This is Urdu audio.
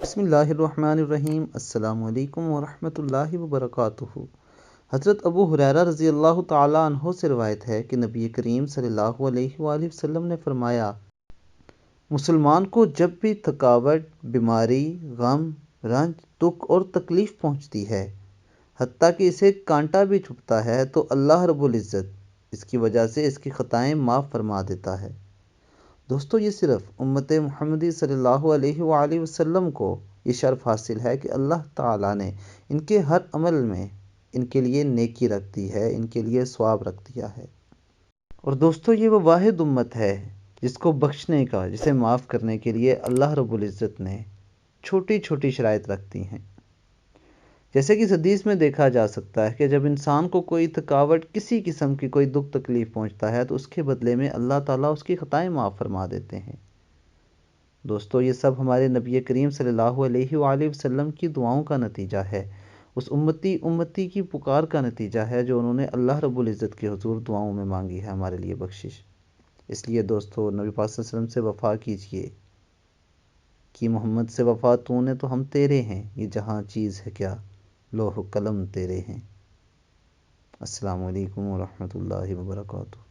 بسم اللہ الرحمن الرحیم۔ السلام علیکم ورحمۃ اللہ وبرکاتہ۔ حضرت ابو ہریرہ رضی اللہ تعالیٰ عنہ سے روایت ہے کہ نبی کریم صلی اللہ علیہ وآلہ وسلم نے فرمایا، مسلمان کو جب بھی تھکاوٹ، بیماری، غم، رنج، دکھ اور تکلیف پہنچتی ہے، حتیٰ کہ اسے کانٹا بھی چبھتا ہے، تو اللہ رب العزت اس کی وجہ سے اس کی خطائیں معاف فرما دیتا ہے۔ دوستو، یہ صرف امت محمدی صلی اللہ علیہ وآلہ وسلم کو یہ شرف حاصل ہے کہ اللہ تعالیٰ نے ان کے ہر عمل میں ان کے لیے نیکی رکھ دی ہے، ان کے لیے ثواب رکھ دیا ہے۔ اور دوستو، یہ وہ واحد امت ہے جس کو بخشنے کا، جسے معاف کرنے کے لیے اللہ رب العزت نے چھوٹی چھوٹی شرائط رکھ دی ہیں۔ جیسے کہ اس حدیث میں دیکھا جا سکتا ہے کہ جب انسان کو کوئی تھکاوٹ، کسی قسم کی کوئی دکھ تکلیف پہنچتا ہے، تو اس کے بدلے میں اللہ تعالیٰ اس کی خطائیں معاف فرما دیتے ہیں۔ دوستو، یہ سب ہمارے نبی کریم صلی اللہ علیہ وآلہ وسلم کی دعاؤں کا نتیجہ ہے، اس امتی کی پکار کا نتیجہ ہے جو انہوں نے اللہ رب العزت کے حضور دعاؤں میں مانگی ہے ہمارے لیے بخشش۔ اس لیے دوستو، نبی پاک صلی اللہ علیہ وسلم سے وفا کیجئے کہ محمد سے وفا تو نے تو ہم تیرے ہیں، یہ جہاں چیز ہے کیا، لوح و قلم تیرے ہیں۔ السلام علیکم ورحمۃ اللہ وبرکاتہ۔